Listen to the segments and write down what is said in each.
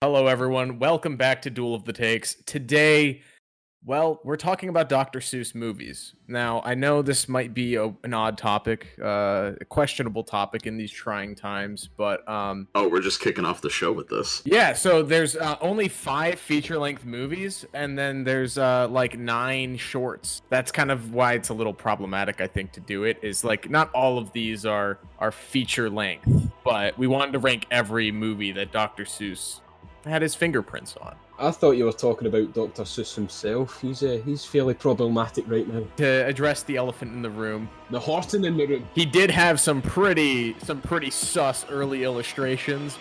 Hello, everyone. Welcome back to Duel of the Takes. Today, we're talking about Dr. Seuss movies. Now, I know this might be an odd topic, a questionable topic in these trying times, but Oh, we're just kicking off the show with this. yeah. So there's only 5 feature-length movies, and then there's like 9 shorts. That's kind of why it's a little problematic, I think, to do it. Is like not all of these are feature-length, but we wanted to rank every movie that Dr. Seuss had his fingerprints on. I thought you were talking about Dr. Seuss himself. He's fairly problematic right now. To address the elephant in the room, The Horton in the room. he did have some pretty sus early illustrations.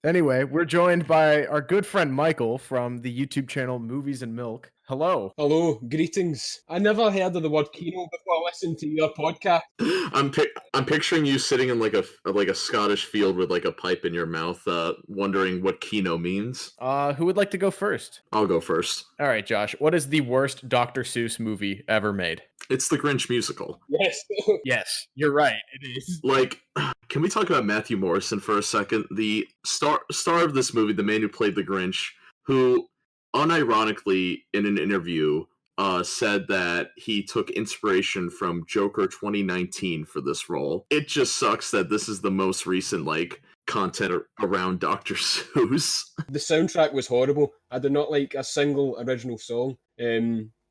Anyway, we're joined by our good friend Michael from the YouTube channel Movies and Milk. Hello. Hello, greetings. I never heard of the word Kino before I listened to your podcast. I'm picturing you sitting in like a Scottish field with like a pipe in your mouth, wondering what Kino means. Who would like to go first? I'll go first. All right, Josh. What is the worst Dr. Seuss movie ever made? It's the Grinch musical. Yes. Yes, you're right. It is. Like, can we talk about Matthew Morrison for a second? The star of this movie, the man who played the Grinch, who unironically in an interview said that he took inspiration from Joker 2019 for this role. It just sucks that this is the most recent content around Dr. Seuss. The soundtrack was horrible. I did not like a single original song.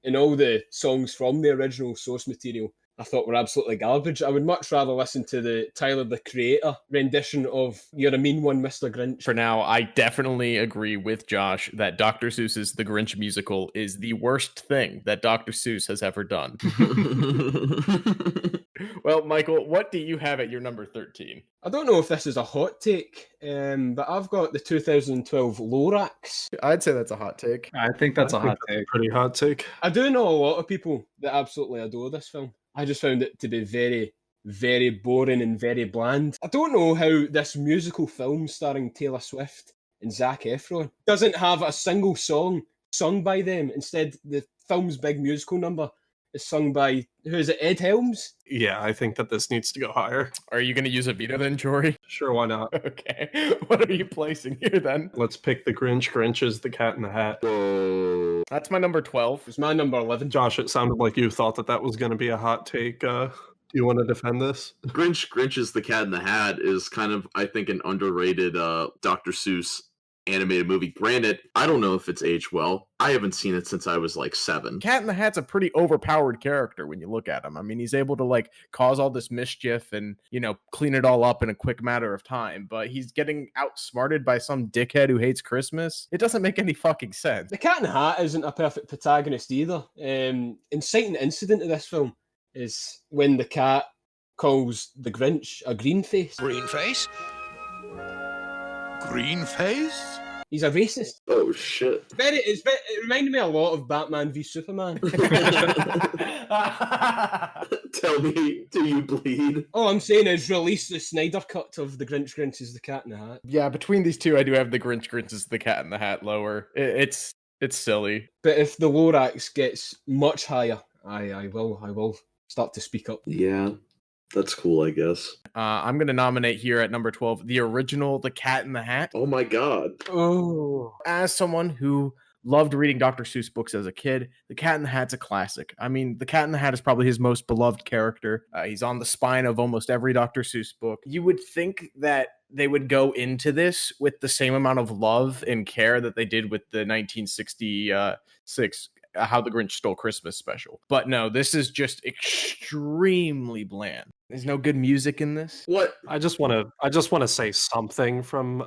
And all the songs from the original source material I thought were absolutely garbage. I would much rather listen to the Tyler, the Creator rendition of You're a Mean One, Mr. Grinch. For now, I definitely agree with Josh that Dr. Seuss's The Grinch musical is the worst thing that Dr. Seuss has ever done. Well, Michael, what do you have at your number 13? I don't know if this is a hot take, but I've got the 2012 Lorax. I'd say that's a hot take. I think that's a hot take. Pretty hot take. I do know a lot of people that absolutely adore this film. I just found it to be very, very boring and very bland. I don't know how this musical film starring Taylor Swift and Zac Efron doesn't have a single song sung by them. Instead, the film's big musical number is sung by, who is it, Ed Helms? Yeah, I think that this needs to go higher. Are you going to use a veto then, Jory? Sure, why not? Okay. What are you placing here then? Let's pick the Grinch. Grinch is the Cat in the Hat. Whoa. That's my number 12. It's my number 11. Josh, it sounded like you thought that was going to be a hot take. Do you want to defend this? Grinch is the Cat in the Hat is kind of, I think, an underrated Dr. Seuss animated movie. Granted, I don't know if it's aged well. I haven't seen it since I was like 7. Cat in the Hat's a pretty overpowered character when you look at him. I mean, he's able to cause all this mischief and, clean it all up in a quick matter of time, but he's getting outsmarted by some dickhead who hates Christmas. It doesn't make any fucking sense. The Cat in the Hat isn't a perfect protagonist either. Inciting incident of this film is when the cat calls the Grinch a green face. Green face? Green face? He's a racist. Oh shit. It reminded me a lot of Batman v Superman. Tell me, do you bleed? All I'm saying is release the Snyder cut of the Grinch is the Cat in the Hat. Yeah, between these two, I do have the Grinch is the Cat in the Hat lower. It's silly. But if the Lorax gets much higher, I will start to speak up. Yeah, that's cool, I guess. I'm going to nominate here at number 12, the original The Cat in the Hat. Oh my god. Oh. As someone who loved reading Dr. Seuss books as a kid, The Cat in the Hat's a classic. I mean, The Cat in the Hat is probably his most beloved character. He's on the spine of almost every Dr. Seuss book. You would think that they would go into this with the same amount of love and care that they did with the 1966 How the Grinch Stole Christmas special. But no, this is just extremely bland. There's no good music in this. What? I just want to say something from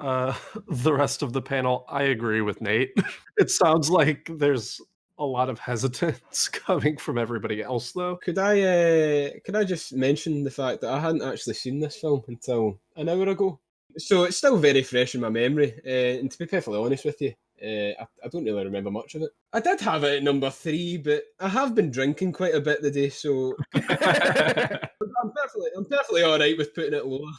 the rest of the panel. I agree with Nate. It sounds like there's a lot of hesitance coming from everybody else, though. Could I just mention the fact that I hadn't actually seen this film until an hour ago? So it's still very fresh in my memory. And to be perfectly honest with you, I don't really remember much of it. I did have it at number 3, but I have been drinking quite a bit today, so I'm perfectly all right with putting it lower.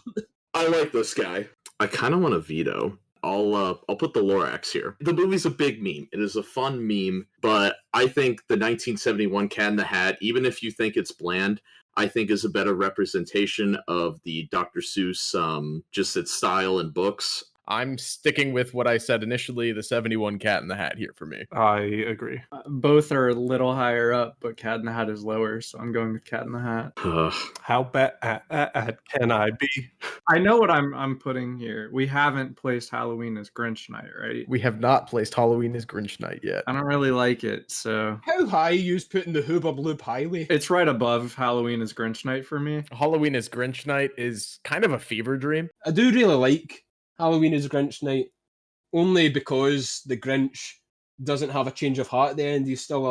I like this guy. I kind of want to veto I'll put the Lorax here. The movie's a big meme. It is a fun meme, but I think the 1971 Cat in the Hat, even if you think it's bland, I think is a better representation of the Dr. Seuss, just its style and books. I'm sticking with what I said initially, the 71 Cat in the Hat here for me. I agree. Both are a little higher up, but Cat in the Hat is lower, so I'm going with Cat in the Hat. How bad can I be? I know what I'm putting here. We haven't placed Halloween as Grinch Night, right? We have not placed Halloween as Grinch Night yet. I don't really like it, so How high are you putting the Hooba Bloop Highway? it's right above Halloween as Grinch Night for me. Halloween as Grinch Night is kind of a fever dream. I do really like Halloween is Grinch Night, only because the Grinch doesn't have a change of heart at the end. He's still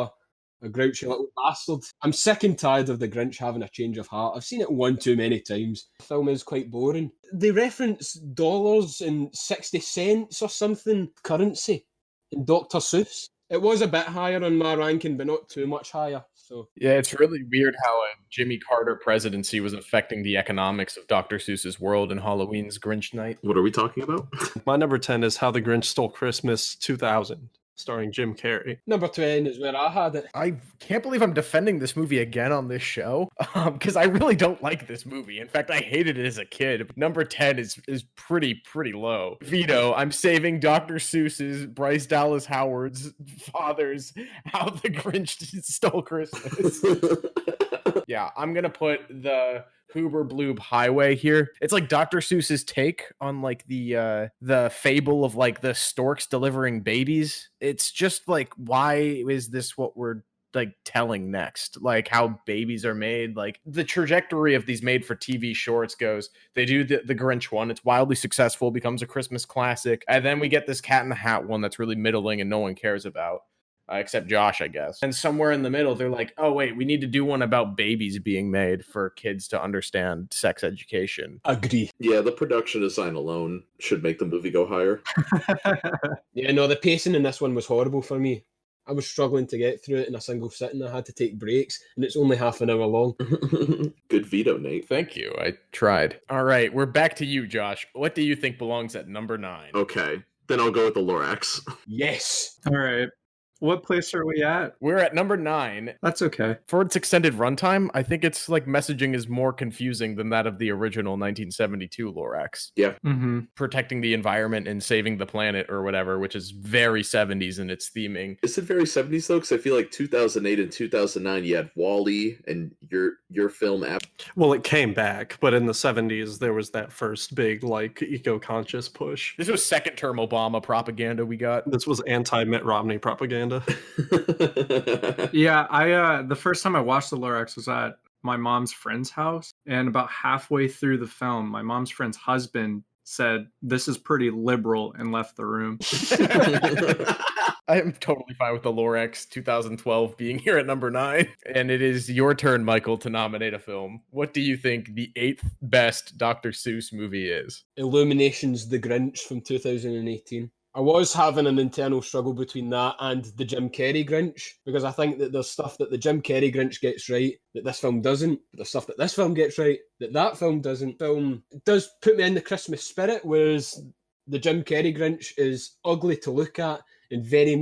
a grouchy little bastard. I'm sick and tired of the Grinch having a change of heart. I've seen it one too many times. The film is quite boring. They reference dollars and 60 cents or something currency in Dr. Seuss. It was a bit higher on my ranking, but not too much higher. So Yeah, it's really weird how a Jimmy Carter presidency was affecting the economics of Dr. Seuss's world in Halloween's Grinch Night. What are we talking about? My number 10 is How the Grinch Stole Christmas 2000, starring Jim Carrey. number 10 is where I had it. I can't believe I'm defending this movie again on this show, because I really don't like this movie. In fact, I hated it as a kid. Number 10 is pretty low. Vito, I'm saving Dr. Seuss's, Bryce Dallas Howard's father's How the Grinch Stole Christmas. Yeah, I'm gonna put the Huber Bloob Highway here. It's like Dr. Seuss's take on like the fable of like the storks delivering babies. It's just like, why is this what we're like telling next? Like how babies are made. Like the trajectory of these made for TV shorts goes, they do the Grinch one, it's wildly successful, becomes a Christmas classic, and then we get this Cat in the Hat one that's really middling and no one cares about. Except Josh, I guess. And somewhere in the middle, they're like, oh, wait, we need to do one about babies being made for kids to understand sex education. Agree. Yeah, the production design alone should make the movie go higher. Yeah, no, the pacing in this one was horrible for me. I was struggling to get through it in a single sitting. I had to take breaks, and it's only half an hour long. Good veto, Nate. Thank you. I tried. All right, we're back to you, Josh. What do you think belongs at number 9? Okay, then I'll go with the Lorax. Yes. All right. What place are we at? We're at number 9. That's okay. For its extended runtime, I think it's like messaging is more confusing than that of the original 1972 Lorax. Yeah. Mm-hmm. Protecting the environment and saving the planet or whatever, which is very 70s in its theming. Is it very 70s though? Because I feel like 2008 and 2009 you had Wall-E and your film app. Well, it came back, but in the 70s, there was that first big, like, eco-conscious push. This was second-term Obama propaganda we got. This was anti-Mitt Romney propaganda. Yeah, the first time I watched the Lorax was at my mom's friend's house, and about halfway through the film, my mom's friend's husband said, "This is pretty liberal," and left the room. I am totally fine with the Lorax 2012 being here at number 9. And it is your turn, Michael, to nominate a film. What do you think the 8th best Dr. Seuss movie is? Illumination's The Grinch from 2018. I was having an internal struggle between that and the Jim Carrey Grinch, because I think that there's stuff that the Jim Carrey Grinch gets right that this film doesn't, but there's stuff that this film gets right that film doesn't. Film does put me in the Christmas spirit, whereas the Jim Carrey Grinch is ugly to look at and very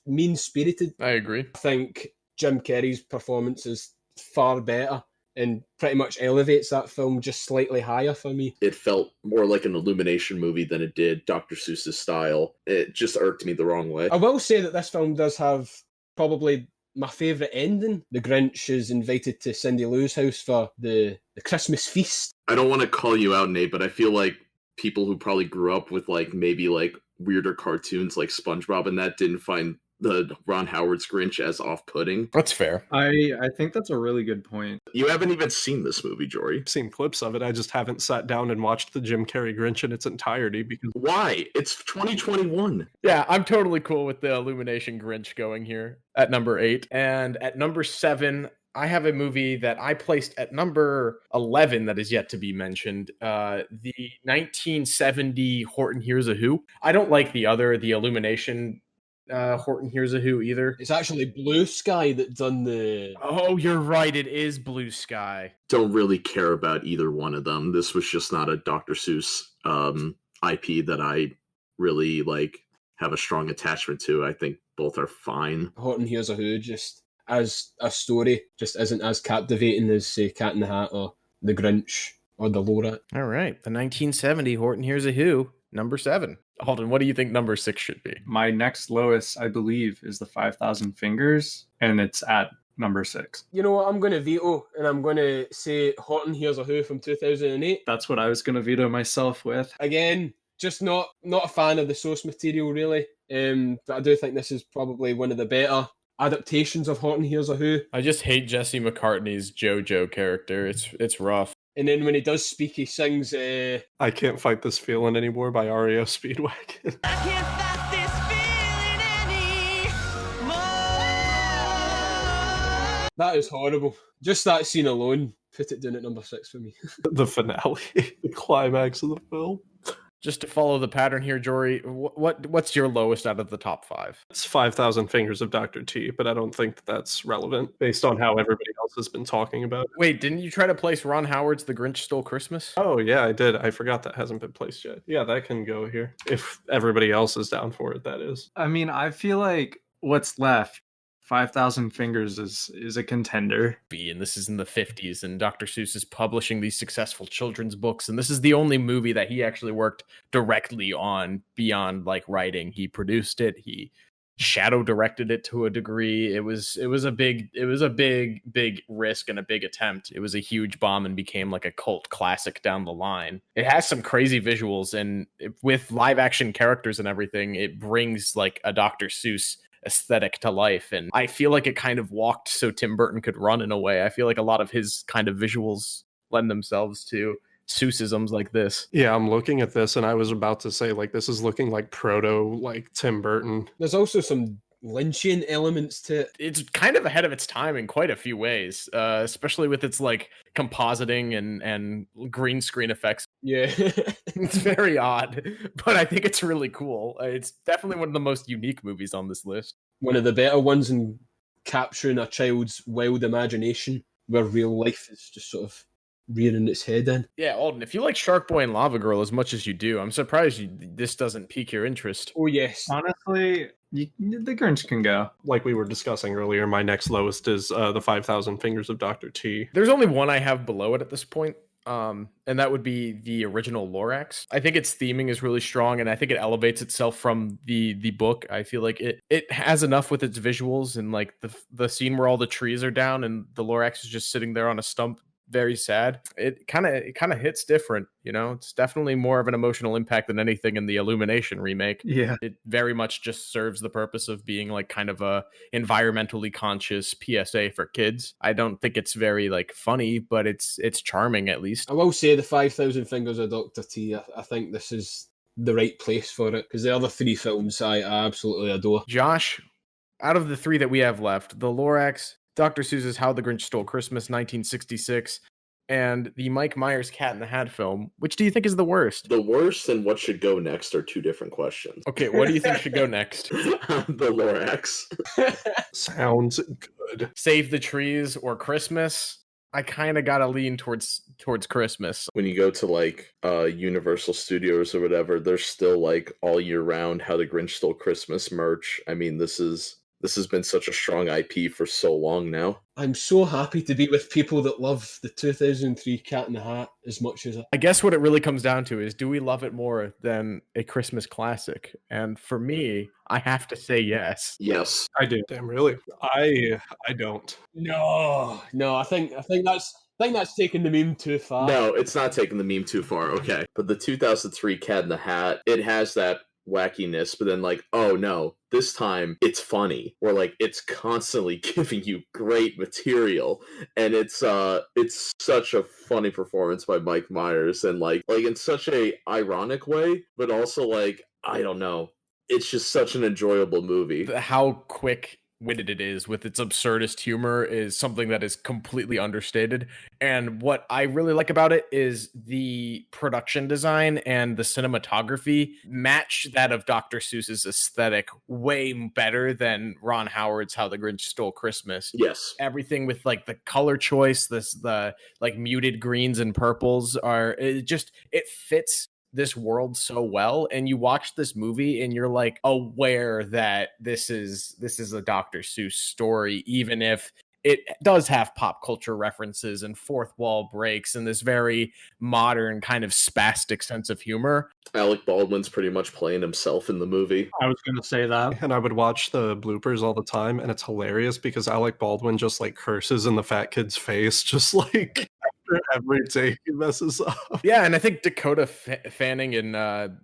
mean-spirited. I agree. I think Jim Carrey's performance is far better and pretty much elevates that film just slightly higher for me. It felt more like an Illumination movie than it did Dr. Seuss's style. It just irked me the wrong way. I will say that this film does have probably my favourite ending. The Grinch is invited to Cindy Lou's house for the Christmas feast. I don't want to call you out, Nate, but I feel like people who probably grew up with like maybe like weirder cartoons like SpongeBob and that didn't find the Ron Howard's Grinch as off-putting. That's fair. I think that's a really good point. You haven't even seen this movie, Jory. I've seen clips of it. I just haven't sat down and watched the Jim Carrey Grinch in its entirety because Why? It's 2021. Yeah, I'm totally cool with the Illumination Grinch going here at number 8. And at number 7, I have a movie that I placed at number 11 that is yet to be mentioned. The 1970 Horton Hears a Who. I don't like the Illumination Horton Hears a Who either. It's actually Blue Sky that done the... Oh, you're right. It is Blue Sky. Don't really care about either one of them. This was just not a Dr. Seuss IP that I really like have a strong attachment to. I think both are fine. Hot and Here's a Who, just as a story, just isn't as captivating as, say, Cat in the Hat or The Grinch or The Lorax. All right. The 1970 Horton Hears a Who, number 7. Alden, what do you think number 6 should be? My next lowest, I believe, is the 5,000 Fingers, and it's at number 6. You know what? I'm going to veto, and I'm going to say Hot and Here's a Who from 2008. That's what I was going to veto myself with. Again, just not a fan of the source material, really. But I do think this is probably one of the better adaptations of Hot and Here's a Who. I just hate Jesse McCartney's JoJo character. It's rough. And then when he does speak, he sings... I Can't Fight This Feeling Anymore by REO Speedwagon. I can't fight this feeling anymore. That is horrible. Just that scene alone put it down at number 6 for me. The finale, the climax of the film. Just to follow the pattern here, Jory, what's your lowest out of the top 5? It's 5,000 Fingers of Dr. T, but I don't think that's relevant based on how everybody else has been talking about it. Wait, didn't you try to place Ron Howard's The Grinch Stole Christmas? Oh, yeah, I did. I forgot that hasn't been placed yet. Yeah, that can go here. If everybody else is down for it, that is. I mean, I feel like what's left, 5,000 Fingers is a contender. And this is in the 50s, and Dr. Seuss is publishing these successful children's books, and this is the only movie that he actually worked directly on beyond like writing. He produced it, he shadow directed it to a degree. It was a big risk and a big attempt. It was a huge bomb and became like a cult classic down the line. It has some crazy visuals, and with live action characters and everything, it brings like a Dr. Seuss aesthetic to life, and I feel like it kind of walked so Tim Burton could run in a way. I feel like a lot of his kind of visuals lend themselves to Seussisms like this. Yeah, I'm looking at this and I was about to say like this is looking like proto like Tim Burton. There's also some Lynchian elements to it. It's kind of ahead of its time in quite a few ways, especially with its like compositing and green screen effects. Yeah. It's very odd, but I think it's really cool. It's definitely one of the most unique movies on this list. One of the better ones in capturing a child's wild imagination where real life is just sort of rearing its head in. Yeah, Alden, if you like Shark Boy and Lava Girl as much as you do, I'm surprised this doesn't pique your interest. Oh, yes. Honestly, the Grinch can go. Like we were discussing earlier, my next lowest is the 5,000 Fingers of Dr. T. There's only one I have below it at this point, and that would be the original Lorax. I think its theming is really strong, and I think it elevates itself from the book. I feel like it has enough with its visuals, and like the scene where all the trees are down and the Lorax is just sitting there on a stump, very sad. It kind of hits different, you know. It's definitely more of an emotional impact than anything in the Illumination remake. Yeah. It very much just serves the purpose of being like kind of a environmentally conscious PSA for kids. I don't think it's very like funny, but it's charming at least. I will say the 5,000 Fingers of Dr. T, I think this is the right place for it, because the other 3 films I absolutely adore. Josh, out of the 3 that we have left, the Lorax, Dr. Seuss's How the Grinch Stole Christmas, 1966, and the Mike Myers Cat in the Hat film, which do you think is the worst? The worst and what should go next are 2 different questions. Okay, what do you think should go next? The Lorax. Sounds good. Save the Trees or Christmas? I kind of gotta lean towards Christmas. When you go to like Universal Studios or whatever, there's still like all year round How the Grinch Stole Christmas merch. I mean, this has been such a strong IP for so long now. I'm so happy to be with people that love the 2003 Cat in the Hat as much as I guess what it really comes down to is, do we love it more than a Christmas classic? And for me, I have to say yes. Yes. I do. Damn, really? I don't. No, I think that's taking the meme too far. No, it's not taking the meme too far, okay. But the 2003 Cat in the Hat, it has that wackiness, but then like, oh no, this time it's funny, or like it's constantly giving you great material, and it's such a funny performance by Mike Myers, and like in such a ironic way, but also like, I don't know, it's just such an enjoyable movie. How quick-witted it is with its absurdist humor is something that is completely understated. And what I really like about it is the production design and the cinematography match that of Dr. Seuss's aesthetic way better than Ron Howard's How the Grinch Stole Christmas. Yes. Everything with like the color choice, the like muted greens and purples it fits this world so well, and you watch this movie and you're like aware that this is a Dr. Seuss story, even if it does have pop culture references and fourth wall breaks and this very modern kind of spastic sense of humor. Alec Baldwin's pretty much playing himself in the movie. I was going to say that. And I would watch the bloopers all the time, and it's hilarious because Alec Baldwin just like curses in the fat kid's face, just like after every take he messes up. Yeah, and I think Dakota Fanning and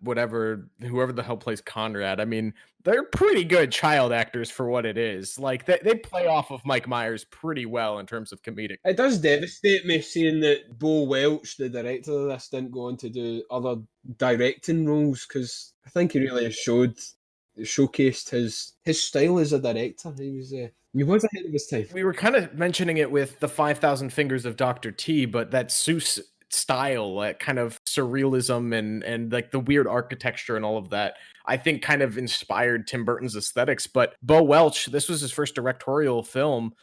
whoever the hell plays Conrad, I mean, they're pretty good child actors for what it is. Like, they play off of Mike Myers pretty well in terms of comedic. It does devastate me seeing that Bo Welch, the director of this, didn't go on to do other directing roles, because I think he really showcased his style as a director. He was ahead of his time. We were kind of mentioning it with the 5,000 Fingers of Dr. T, but that Seuss style, that kind of surrealism and like the weird architecture and all of that, I think kind of inspired Tim Burton's aesthetics. But Bo Welch, this was his first directorial film.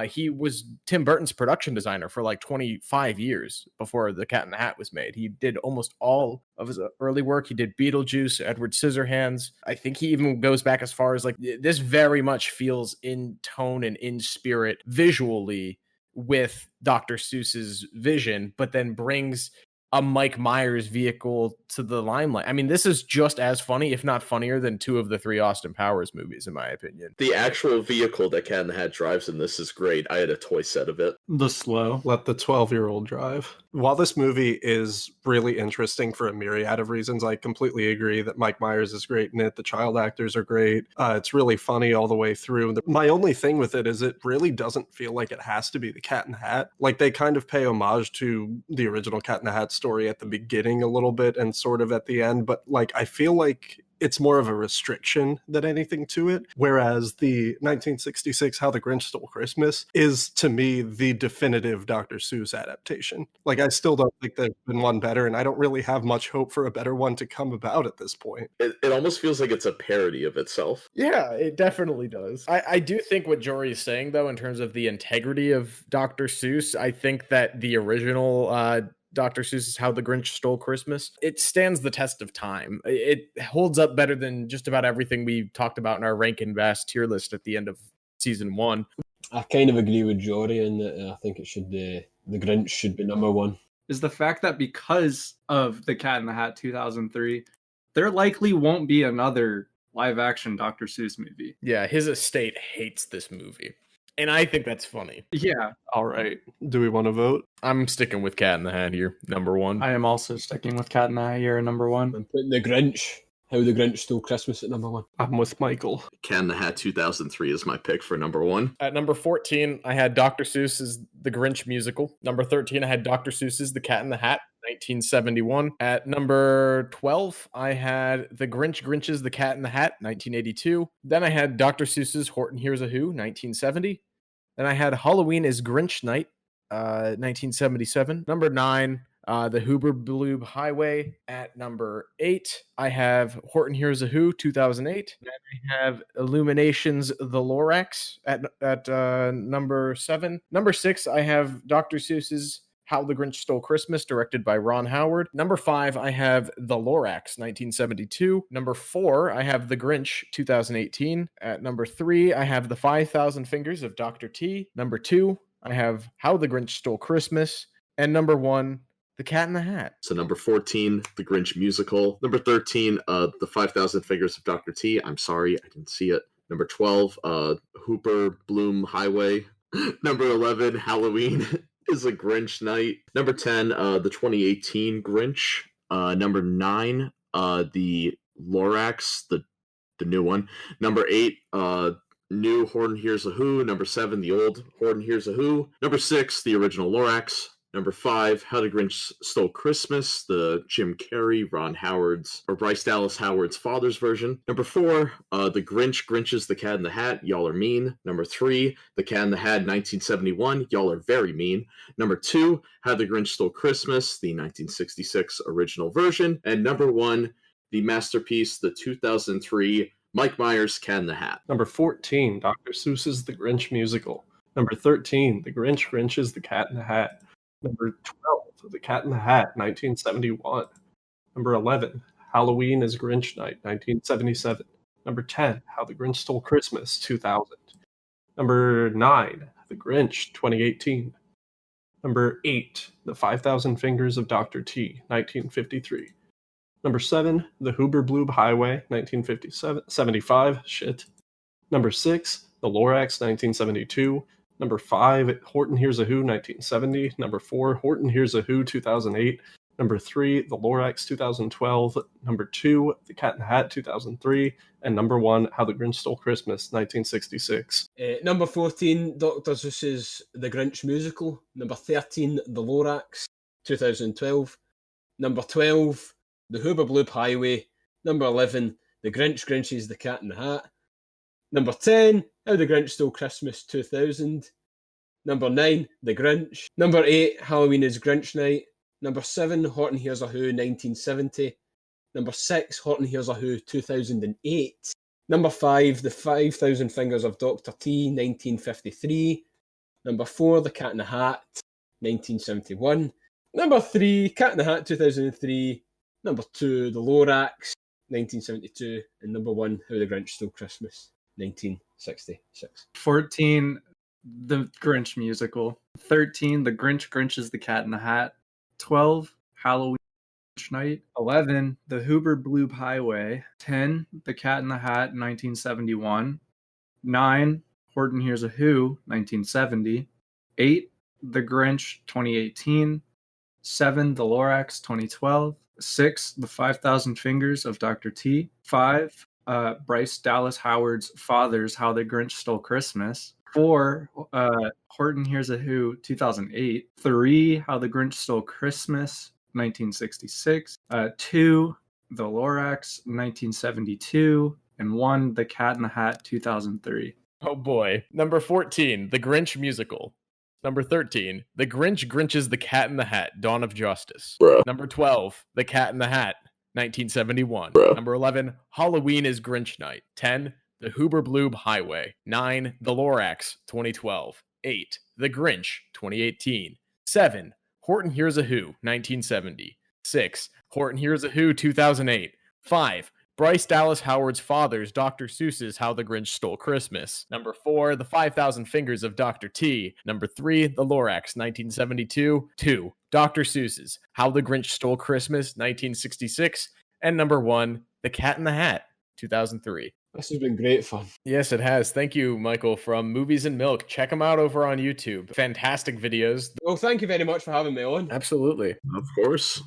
He was Tim Burton's production designer for like 25 years before The Cat in the Hat was made. He did almost all of his early work. He did Beetlejuice, Edward Scissorhands. I think he even goes back as far as like, this very much feels in tone and in spirit visually with Dr. Seuss's vision, but then brings a Mike Myers vehicle to the limelight. I mean, this is just as funny, if not funnier, than two of the three Austin Powers movies, in my opinion. The actual vehicle that Cat in the Hat drives in this is great. I had a toy set of it. The slow. Let the 12-year-old drive. While this movie is really interesting for a myriad of reasons, I completely agree that Mike Myers is great in it. The child actors are great. It's really funny all the way through. My only thing with it is it really doesn't feel like it has to be the Cat in the Hat. Like, they kind of pay homage to the original Cat in the Hat story at the beginning a little bit and sort of at the end, but like, I feel like it's more of a restriction than anything to it. Whereas the 1966 How the Grinch Stole Christmas is, to me, the definitive Dr. Seuss adaptation. Like, I still don't think there's been one better, and I don't really have much hope for a better one to come about at this point. It almost feels like it's a parody of itself. Yeah, it definitely does. I do think what Jory is saying, though, in terms of the integrity of Dr. Seuss, I think that the original Dr. Seuss's How the Grinch Stole Christmas, it stands the test of time. It holds up better than just about everything we talked about in our rank and vast tier list at the end of season 1. I kind of agree with Jory in that I think it should the Grinch should be number 1. Is the fact that because of The Cat in the Hat 2003, there likely won't be another live action Dr. Seuss movie. Yeah, his estate hates this movie. And I think that's funny. Yeah. All right. Do we want to vote? I'm sticking with Cat in the Hat here, number 1. I am also sticking with Cat in the Hat here, number 1. I'm putting the Grinch, How the Grinch Stole Christmas, at number 1. I'm with Michael. Cat in the Hat 2003 is my pick for number 1. At number 14, I had Dr. Seuss's The Grinch Musical. Number 13, I had Dr. Seuss's The Cat in the Hat, 1971. At number 12, I had The Grinch's The Cat in the Hat, 1982. Then I had Dr. Seuss's Horton Hears a Who, 1970. Then I had Halloween is Grinch Night, 1977. Number 9, The Hoober Bloob Highway. At number 8, I have Horton Hears a Who, 2008. Then I have Illuminations The Lorax at number 7. Number 6, I have Dr. Seuss's How the Grinch Stole Christmas, directed by Ron Howard. Number 5, I have The Lorax, 1972. Number 4, I have The Grinch, 2018. At number 3, I have The 5,000 Fingers of Dr. T. Number 2, I have How the Grinch Stole Christmas. And number 1, The Cat in the Hat. So number 14, The Grinch Musical. Number 13, The 5,000 Fingers of Dr. T. I'm sorry, I didn't see it. Number 12, Hooper Bloom Highway. Number 11, Halloween is a Grinch Night. Number 10, the 2018 Grinch. Number 9, the Lorax, the new one. Number 8, new Horton Hears a Who. Number 7, the old Horton Hears a Who. Number 6, the original Lorax. Number 5, How the Grinch Stole Christmas, the Jim Carrey, Ron Howard's, or Bryce Dallas Howard's father's version. Number 4, The Grinch's The Cat in the Hat, y'all are mean. Number 3, The Cat in the Hat, 1971, y'all are very mean. Number 2, How the Grinch Stole Christmas, the 1966 original version. And number 1, the masterpiece, the 2003 Mike Myers Cat in the Hat. Number 14, Dr. Seuss's The Grinch Musical. Number 13, The Grinch's The Cat in the Hat. Number 12, The Cat in the Hat, 1971. Number 11, Halloween is Grinch Night, 1977. Number 10, How the Grinch Stole Christmas, 2000. Number 9, The Grinch, 2018. Number 8, The 5,000 Fingers of Dr. T, 1953. Number 7, The Hoober Bloob Highway, 1975. Shit. Number 6, The Lorax, 1972. Number 5, Horton Hears a Who, 1970. Number 4, Horton Hears a Who, 2008. Number 3, The Lorax, 2012. Number 2, The Cat in the Hat, 2003. And number 1, How the Grinch Stole Christmas, 1966. Number 14, Dr. Seuss's The Grinch Musical. Number 13, The Lorax, 2012. Number 12, The Hoover Bloob Highway. Number 11, The Grinch's The Cat in the Hat. Number 10, How the Grinch Stole Christmas, 2000. Number 9, The Grinch. Number 8, Halloween is Grinch Night. Number 7, Horton Hears a Who, 1970. Number 6, Horton Hears a Who, 2008. Number 5, The 5,000 Fingers of Dr. T, 1953. Number 4, The Cat in the Hat, 1971. Number 3, Cat in the Hat, 2003. Number 2, The Lorax, 1972. And number 1, How the Grinch Stole Christmas, 1966. 14, The Grinch Musical. 13, The Grinch is the Cat in the Hat. 12, Halloween Night. 11, The Hoover Bloob Highway. 10, The Cat in the Hat, 1971. 9, Horton Hears a Who, 1970. 8, The Grinch, 2018. 7, The Lorax, 2012. 6, The 5,000 Fingers of Dr. T. 5, Bryce Dallas Howard's Father's How the Grinch Stole Christmas. 4, Horton Hears a Who, 2008. 3, How the Grinch Stole Christmas, 1966. 2, The Lorax, 1972. And 1, The Cat in the Hat, 2003. Oh boy. Number 14, The Grinch Musical. Number 13, The Grinch's The Cat in the Hat, Dawn of Justice. Bro. Number 12, The Cat in the Hat, 1971. Bro. Number 11, Halloween is Grinch Night. 10, The Hoover Bloob Highway. 9, The Lorax, 2012. 8, The Grinch, 2018. 7, Horton Hears a Who, 1970. 6, Horton Hears a Who, 2008. 5, Bryce Dallas Howard's Father's Dr. Seuss's How the Grinch Stole Christmas. Number 4, The 5,000 Fingers of Dr. T. Number 3, The Lorax, 1972. 2, Dr. Seuss's How the Grinch Stole Christmas, 1966. And number 1, The Cat in the Hat, 2003. This has been great fun. Yes, it has. Thank you, Michael, from Movies and Milk. Check them out over on YouTube. Fantastic videos. Well, thank you very much for having me on. Absolutely. Of course.